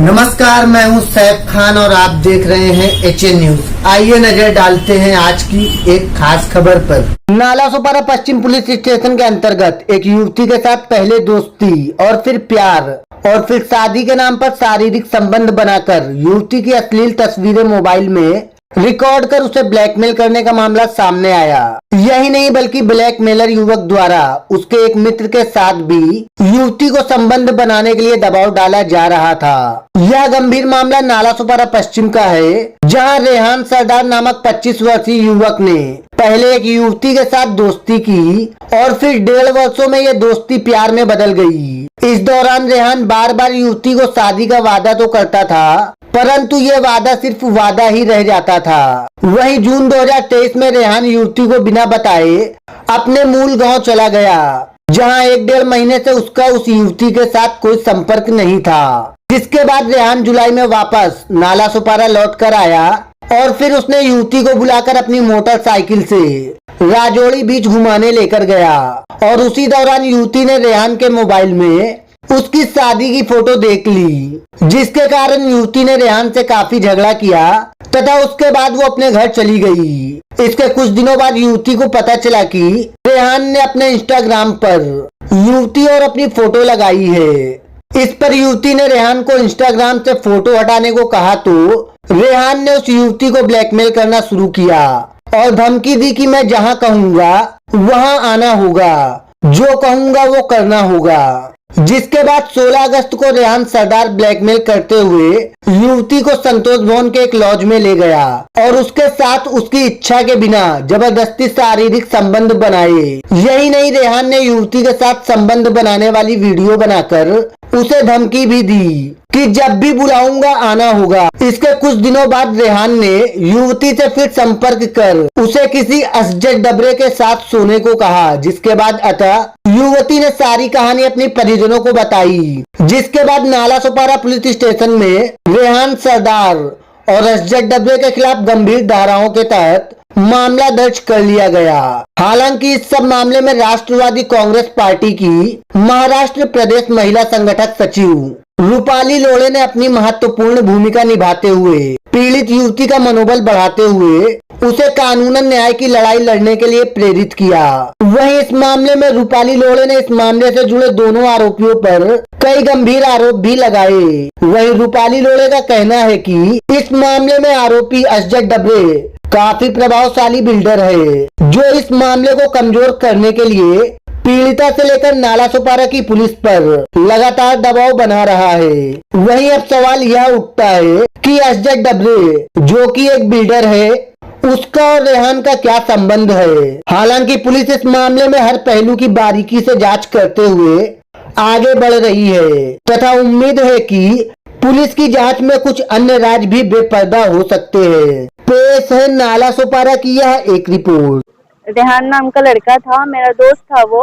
नमस्कार, मैं हूं सैफ खान और आप देख रहे हैं एचएन न्यूज। आइए नजर डालते हैं आज की एक खास खबर पर। नालासोपारा पश्चिम पुलिस स्टेशन के अंतर्गत एक युवती के साथ पहले दोस्ती और फिर प्यार और फिर शादी के नाम पर शारीरिक संबंध बनाकर युवती की अश्लील तस्वीरें मोबाइल में रिकॉर्ड कर उसे ब्लैकमेल करने का मामला सामने आया। यही नहीं बल्कि ब्लैकमेलर युवक द्वारा उसके एक मित्र के साथ भी युवती को संबंध बनाने के लिए दबाव डाला जा रहा था। यह गंभीर मामला नालासोपारा पश्चिम का है, जहां रेहान सरदार नामक 25 वर्षीय युवक ने पहले एक युवती के साथ दोस्ती की और फिर 1.5 वर्षों में यह दोस्ती प्यार में बदल गई। इस दौरान रेहान बार बार युवती को शादी का वादा तो करता था, परंतु ये वादा सिर्फ वादा ही रह जाता था। वहीं जून 2023 में रेहान युवती को बिना बताए अपने मूल गांव चला गया, जहां 1-1.5 महीने से उसका उस युवती के साथ कोई संपर्क नहीं था। जिसके बाद रेहान जुलाई में वापस नालासोपारा लौट कर आया और फिर उसने युवती को बुलाकर अपनी मोटरसाइकिल से राजौड़ी बीच घुमाने लेकर गया और उसी दौरान युवती ने रेहान के मोबाइल में उसकी शादी की फोटो देख ली, जिसके कारण युवती ने रेहान से काफी झगड़ा किया तथा उसके बाद वो अपने घर चली गई। इसके कुछ दिनों बाद युवती को पता चला कि रेहान ने अपने इंस्टाग्राम पर युवती और अपनी फोटो लगाई है। इस पर युवती ने रेहान को इंस्टाग्राम से फोटो हटाने को कहा तो रेहान ने उस युवती को ब्लैकमेल करना शुरू किया और धमकी दी कि मैं जहां कहूंगा वहां आना होगा, जो कहूंगा वो करना होगा। जिसके बाद 16 अगस्त को रेहान सरदार ब्लैकमेल करते हुए युवती को संतोष भवन के एक लॉज में ले गया और उसके साथ उसकी इच्छा के बिना जबरदस्ती शारीरिक संबंध बनाए। यही नहीं, रेहान ने युवती के साथ संबंध बनाने वाली वीडियो बनाकर उसे धमकी भी दी कि जब भी बुलाऊंगा आना होगा। इसके कुछ दिनों बाद रेहान ने युवती से फिर संपर्क कर उसे किसी असजद डबरे के साथ सोने को कहा, जिसके बाद अतः युवती ने सारी कहानी अपनी परिजनों को बताई। जिसके बाद नालासोपारा पुलिस स्टेशन में रेहान सरदार और असजद डबरे के खिलाफ गंभीर धाराओं के तहत मामला दर्ज कर लिया गया। हालांकि इस सब मामले में राष्ट्रवादी कांग्रेस पार्टी की महाराष्ट्र प्रदेश महिला संगठक सचिव रूपाली लोढ़े ने अपनी महत्वपूर्ण भूमिका निभाते हुए पीड़ित युवती का मनोबल बढ़ाते हुए उसे कानूनन न्याय की लड़ाई लड़ने के लिए प्रेरित किया। वहीं इस मामले में रूपाली लोढ़े ने इस मामले से जुड़े दोनों आरोपियों पर कई गंभीर आरोप भी लगाए। वहीं रूपाली लोढ़े का कहना है कि इस मामले में आरोपी असजद डबरे काफी प्रभावशाली बिल्डर है, जो इस मामले को कमजोर करने के लिए पीड़िता से लेकर नालासोपारा की पुलिस पर लगातार दबाव बना रहा है। वहीं अब सवाल यह उठता है कि असजद डबरे जो कि एक बिल्डर है, उसका और रेहान का क्या संबंध है। हालांकि पुलिस इस मामले में हर पहलू की बारीकी से जांच करते हुए आगे बढ़ रही है तथा उम्मीद है कि पुलिस की जांच में कुछ अन्य राज भी बेपर्दा हो सकते हैं। पेश है नालासोपारा की यह एक रिपोर्ट। रेहान नाम का लड़का था, मेरा दोस्त था वो।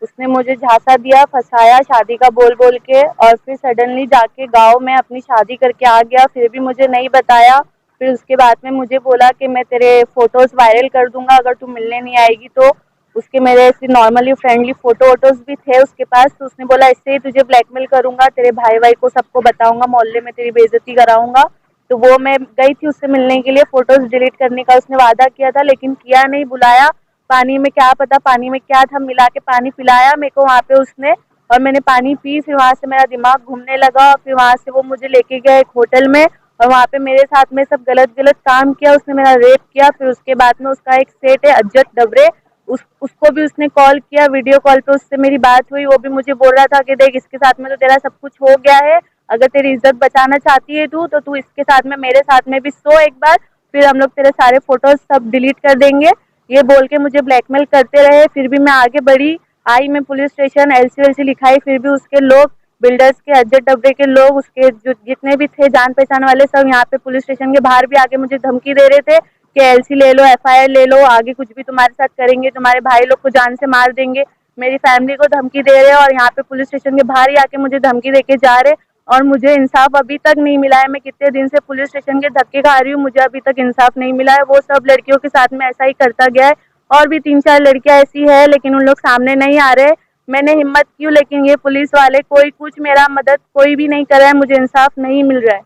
उसने मुझे झांसा दिया, फंसाया शादी का बोल बोल के, और फिर सडनली जाके गांव में अपनी शादी करके आ गया। फिर भी मुझे नहीं बताया। फिर उसके बाद में मुझे बोला कि मैं तेरे फोटोज वायरल कर दूंगा अगर तू मिलने नहीं आएगी तो। उसके मेरे ऐसे नॉर्मली फ्रेंडली फोटो वोटोज भी थे उसके पास। तो उसने बोला इससे ही तुझे ब्लैकमेल करूंगा, तेरे भाई भाई को सबको बताऊंगा, मोहल्ले में तेरी बेइज्जती कराऊंगा। तो वो मैं गई थी उससे मिलने के लिए, फोटोज डिलीट करने का उसने वादा किया था, लेकिन किया नहीं, बुलाया। पानी में क्या पता पानी में क्या था, मिला के पानी पिलाया मेरे को वहाँ पे उसने, और मैंने पानी पी। फिर वहाँ से मेरा दिमाग घूमने लगा। फिर वहाँ से वो मुझे लेके गया एक होटल में और वहाँ पे मेरे साथ में सब गलत गलत काम किया। उसने मेरा रेप किया। फिर उसके बाद में उसका एक सेट है अज्जत डबरे, उसको भी उसने कॉल किया, वीडियो कॉल पे उससे मेरी बात हुई। वो भी मुझे बोल रहा था कि देख इसके साथ में तो तेरा सब कुछ हो गया है, अगर तेरी इज्जत बचाना चाहती है तो तू इसके साथ में मेरे साथ में भी सो एक बार, फिर हम लोग तेरे सारे फोटोज सब डिलीट कर देंगे। ये बोल के मुझे ब्लैकमेल करते रहे। फिर भी मैं आगे बढ़ी, आई मैं पुलिस स्टेशन, एलसी लिखाई। फिर भी उसके लोग, बिल्डर्स के, अज्जत डबरे के लोग, उसके जो जितने भी थे जान पहचान वाले, सब यहाँ पे पुलिस स्टेशन के बाहर भी आगे मुझे धमकी दे रहे थे कि एलसी ले लो, एफआईआर ले लो, आगे कुछ भी तुम्हारे साथ करेंगे, तुम्हारे भाई लोग को जान से मार देंगे। मेरी फैमिली को धमकी दे रहे और यहाँ पे पुलिस स्टेशन के बाहर ही आके मुझे धमकी देके जा रहे, और मुझे इंसाफ अभी तक नहीं मिला है। मैं कितने दिन से पुलिस स्टेशन के धक्के खा रही हूँ, मुझे अभी तक इंसाफ नहीं मिला है। वो सब लड़कियों के साथ में ऐसा ही करता गया है, और भी 3-4 लड़कियां ऐसी है, लेकिन उन लोग सामने नहीं आ रहे। मैंने हिम्मत की, लेकिन ये पुलिस वाले कोई कुछ मेरा मदद कोई भी नहीं कर रहा है, मुझे इंसाफ नहीं मिल रहा है।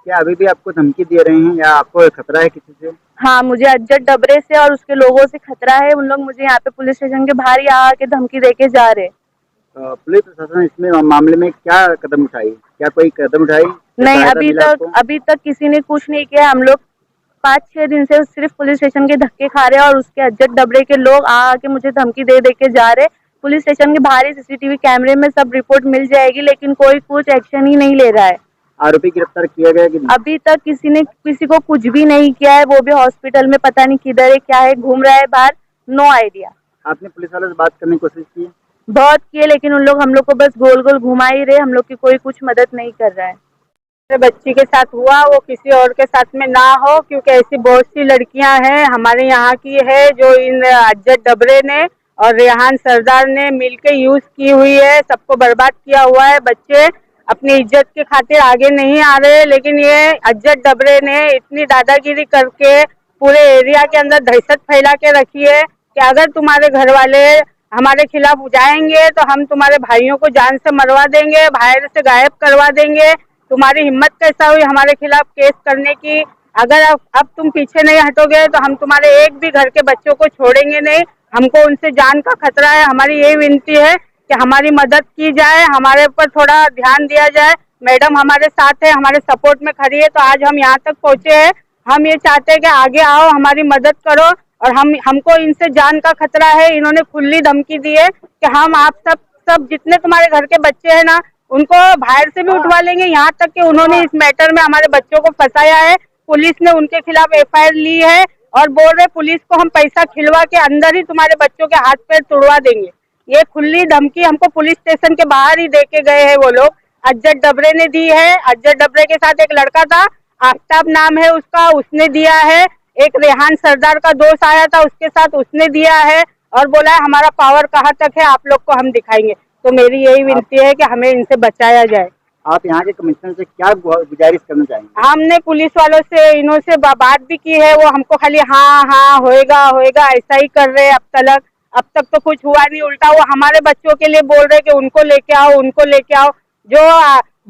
क्या अभी भी आपको धमकी दे रहे हैं या आपको खतरा है किसी से? हाँ, मुझे अज्जर डबरे से और उसके लोगों से खतरा है। उन लोग मुझे यहाँ पे पुलिस स्टेशन के बाहर ही आके धमकी देके जा रहे। पुलिस प्रशासन इसमें मामले में क्या कदम उठाई? क्या कोई कदम उठाई? नहीं, अभी तक किसी ने कुछ नहीं किया। हम लोग 5-6 दिन से सिर्फ पुलिस स्टेशन के धक्के खा रहे हैं और उसके अज्जर डबरे के लोग आके मुझे धमकी दे के जा रहे। पुलिस स्टेशन के बाहर ही सीसीटीवी कैमरे में सब रिपोर्ट मिल जाएगी, लेकिन कोई कुछ एक्शन ही नहीं ले रहा है। आरोपी गिरफ्तार किया गया कि नहीं? अभी तक किसी ने किसी को कुछ भी नहीं किया है। वो भी हॉस्पिटल में पता नहीं किधर है, क्या है, घूम रहा है बाहर, नो आइडिया। आपने पुलिस वालों से बात करने की कोशिश की? बहुत किए, लेकिन उन लोग हम लोग को बस गोल गोल घुमा ही रहे। हम लोग की कोई कुछ मदद नहीं कर रहा है। बच्ची के साथ हुआ वो किसी और के साथ में ना हो, क्योंकि ऐसी बहुत सी लड़कियां हैं हमारे यहाँ की है जो इन अज्जर डबरे ने और रेहान सरदार ने मिलकर यूज की हुई है, सबको बर्बाद किया हुआ है। बच्चे अपनी इज्जत के खातिर आगे नहीं आ रहे, लेकिन ये अज्जर डबरे ने इतनी दादागिरी करके पूरे एरिया के अंदर दहशत फैला के रखी है कि अगर तुम्हारे घर वाले हमारे खिलाफ जाएंगे तो हम तुम्हारे भाइयों को जान से मरवा देंगे, बाहर से गायब करवा देंगे। तुम्हारी हिम्मत कैसा हुई हमारे खिलाफ केस करने की? अगर अब तुम पीछे नहीं हटोगे तो हम तुम्हारे एक भी घर के बच्चों को छोड़ेंगे नहीं। हमको उनसे जान का खतरा है। हमारी यही विनती है कि हमारी मदद की जाए, हमारे ऊपर थोड़ा ध्यान दिया जाए। मैडम हमारे साथ है, हमारे सपोर्ट में खड़ी है, तो आज हम यहाँ तक पहुँचे हैं। हम ये चाहते हैं कि आगे आओ, हमारी मदद करो। और हमको इनसे जान का खतरा है। इन्होंने खुली धमकी दी है कि हम आप सब जितने तुम्हारे घर के बच्चे हैं ना, उनको बाहर से भी उठवा लेंगे। यहाँ तक कि उन्होंने इस मैटर में हमारे बच्चों को फंसाया है। पुलिस ने उनके खिलाफ एफआईआर ली है और बोल रहे पुलिस को हम पैसा खिलवा के अंदर ही तुम्हारे बच्चों के हाथ पैर तुड़वा देंगे। ये खुली धमकी हमको पुलिस स्टेशन के बाहर ही दे के गए हैं वो लोग। अज्जर डबरे ने दी है। अज्जर डबरे के साथ एक लड़का था, आफ्ताब नाम है उसका, उसने दिया है। एक रेहान सरदार का दोस्त आया था, उसके साथ उसने दिया है और बोला है हमारा पावर कहाँ तक है, आप लोग को हम दिखाएंगे। तो मेरी यही विनती है कि हमें इनसे बचाया जाए। आप यहाँ के कमिश्नर से क्या गुजारिश करना चाहेंगे? हमने पुलिस वालों से इन्हों से बात भी की है। वो हमको खाली हाँ हाँ होएगा होएगा ऐसा ही कर रहे हैं अब तक तो कुछ हुआ नहीं। उल्टा वो हमारे बच्चों के लिए बोल रहे कि उनको लेके आओ, उनको लेके आओ। जो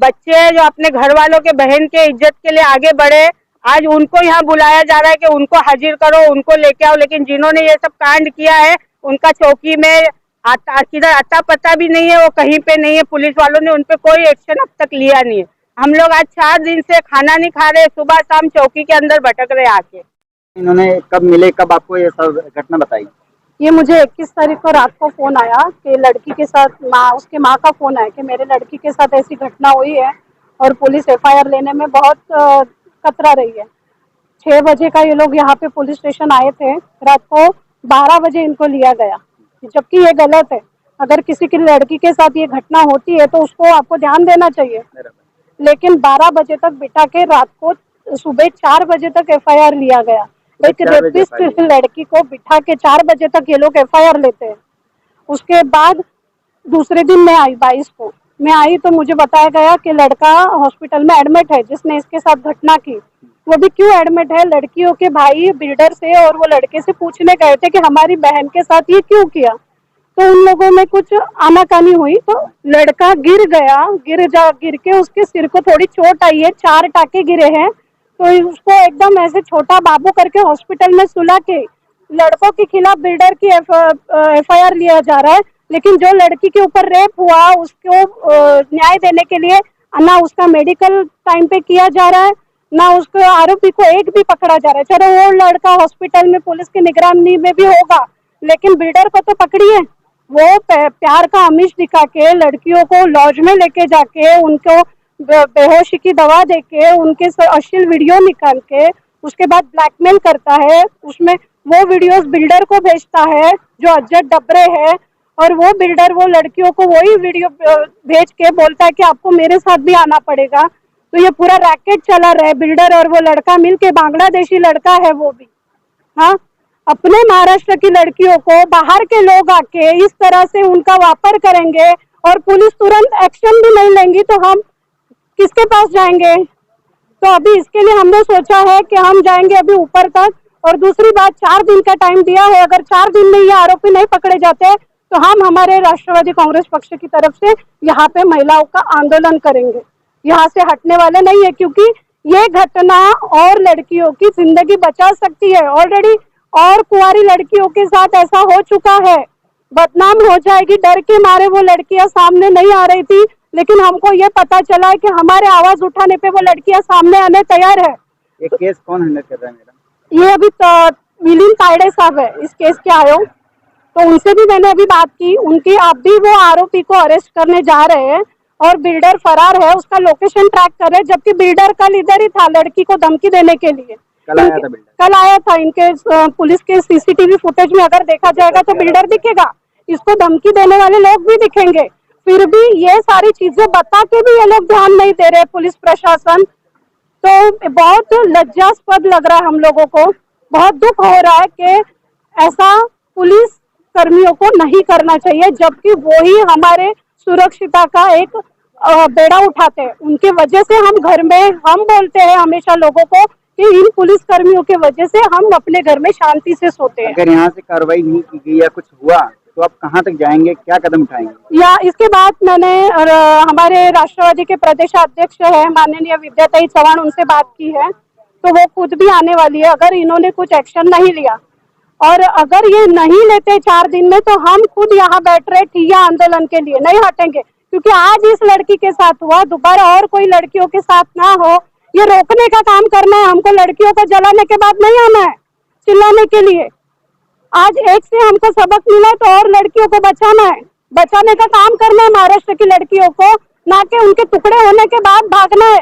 बच्चे हैं जो अपने घर वालों के बहन के इज्जत के लिए आगे बढ़े, आज उनको यहाँ बुलाया जा रहा है कि उनको हाजिर करो, उनको लेके आओ। लेकिन जिन्होंने ये सब कांड किया है उनका चौकी में किधर अता पता भी नहीं है, वो कहीं पे नहीं है। पुलिस वालों ने उनपे कोई एक्शन अब तक लिया नहीं है। हम लोग आज 4 दिन से खाना नहीं खा रहे, सुबह शाम चौकी के अंदर भटक रहे आके। इन्होंने कब मिले, कब आपको ये सब घटना बताई? ये मुझे 21 तारीख को रात को फोन आया कि लड़की के साथ उसके माँ का फोन आया कि मेरे लड़की के साथ ऐसी घटना हुई है और पुलिस एफआईआर लेने में बहुत कतरा रही है। 6 बजे का ये लोग यहाँ पे पुलिस स्टेशन आए थे, रात को 12 बजे इनको लिया गया, जबकि ये गलत है। अगर किसी की लड़की के साथ ये घटना होती है तो उसको आपको ध्यान देना चाहिए, लेकिन 12 बजे तक बिठा के रात को सुबह 4 बजे तक एफआईआर लिया गया। एक रेपिस्ट लड़की को बिठा के 4 बजे तक ये लोग एफआईआर लेते हैं। उसके बाद दूसरे दिन मैं आई 22 को मैं आई तो मुझे बताया गया कि लड़का हॉस्पिटल में एडमिट है जिसने इसके साथ घटना की। वो भी क्यों एडमिट है, लड़कियों के भाई बिल्डर से और वो लड़के से पूछने गए थे कि हमारी बहन के साथ ये क्यों किया। तो उन लोगों में कुछ आनाकानी हुई तो लड़का गिर गया, गिर के उसके सिर को थोड़ी चोट आई है, 4 टाके गिरे हैं। तो उसको एकदम ऐसे छोटा बाबू करके हॉस्पिटल में सुला के लड़कों के खिलाफ बिल्डर की एफआईआर लिया जा रहा है। लेकिन जो लड़की के ऊपर रेप हुआ उसको न्याय देने के लिए ना उसका मेडिकल टाइम पे किया जा रहा है, ना उसको आरोपी को एक भी पकड़ा जा रहा है। चलो वो लड़का हॉस्पिटल में पुलिस की निगरानी में भी होगा, लेकिन बिल्डर को तो पकड़िए। वो प्यार का आमिष दिखा के लड़कियों को लॉज में लेके जाके उनको बेहोशी की दवा देके उनके अश्लील वीडियो निकाल के उसके बाद ब्लैकमेल करता है। उसमें वो वीडियोस बिल्डर को भेजता है जो अज्जर डबरे है, और वो बिल्डर वो लड़कियों को वही वीडियो भेज के बोलता है कि आपको मेरे साथ भी आना पड़ेगा। तो ये पूरा रैकेट चला रहा है। बिल्डर और वो लड़का मिलके, बांग्लादेशी लड़का है वो भी, हाँ, अपने महाराष्ट्र की लड़कियों को बाहर के लोग आके इस तरह से उनका वापर करेंगे और पुलिस तुरंत एक्शन भी नहीं लेंगी तो हम किसके पास जाएंगे। तो अभी इसके लिए हमने सोचा है कि हम जाएंगे अभी ऊपर तक। और दूसरी बात, 4 दिन का टाइम दिया है, अगर 4 दिन में ये आरोपी नहीं पकड़े जाते तो हम हमारे राष्ट्रवादी कांग्रेस पक्ष की तरफ से यहाँ पे महिलाओं का आंदोलन करेंगे, यहाँ से हटने वाले नहीं है, क्योंकि ये घटना और लड़कियों की जिंदगी बचा सकती है। ऑलरेडी और कुंवारी लड़कियों के साथ ऐसा हो चुका है, बदनाम हो जाएगी, डर के मारे वो लड़कियां सामने नहीं आ रही थी, लेकिन हमको ये पता चला है कि हमारे आवाज उठाने पे वो लड़कियां सामने आने तैयार है। ये केस कौन हैंडल कर रहा है मैडम? ये अभी मिलिंद तायडे साहब है इस केस के आयोग, तो उनसे भी मैंने अभी बात की, उनकी अभी वो आरोपी को अरेस्ट करने जा रहे हैं और बिल्डर फरार है, उसका लोकेशन ट्रैक कर रहे हैं, जबकि बिल्डर कल इधर ही था लड़की को धमकी देने के लिए। कल आया था बिल्डर? कल आया था। इनके पुलिस के सीसीटीवी फुटेज में अगर देखा जाएगा तो बिल्डर दिखेगा, इसको धमकी देने वाले लोग भी दिखेंगे। फिर भी ये सारी चीजें बता के भी ये लोग ध्यान नहीं दे रहे पुलिस प्रशासन, तो बहुत लज्जास्पद लग रहा है हम लोगों को, बहुत दुख हो रहा है कि ऐसा पुलिस कर्मियों को नहीं करना चाहिए, जबकि वो ही हमारे सुरक्षिता का एक बेड़ा उठाते हैं। उनके वजह से हम घर में हम बोलते हैं हमेशा लोगों को कि इन पुलिस कर्मियों के वजह से हम अपने घर में शांति से सोते हैं। अगर यहाँ से कार्रवाई नहीं की गई या कुछ हुआ तो आप कहाँ तक जाएंगे, क्या कदम उठाएंगे? या इसके बाद मैंने हमारे राष्ट्रवादी के प्रदेशाध्यक्ष है माननीय विद्याताई चौहान, उनसे बात की है, तो वो खुद भी आने वाली है। अगर इन्होंने कुछ एक्शन नहीं लिया और अगर ये नहीं लेते 4 दिन में, तो हम खुद यहाँ बैठ रहे ठिया आंदोलन के लिए, नहीं हटेंगे, क्योंकि आज इस लड़की के साथ हुआ, दोबारा और कोई लड़कियों के साथ ना हो, ये रोकने का काम करना है हमको। लड़कियों को जलाने के बाद नहीं आना है चिल्लाने के लिए। आज एक से हमको सबक मिला तो और लड़कियों को बचाना है, बचाने का काम करना है महाराष्ट्र की लड़कियों को, ना कि उनके टुकड़े होने के बाद भागना है।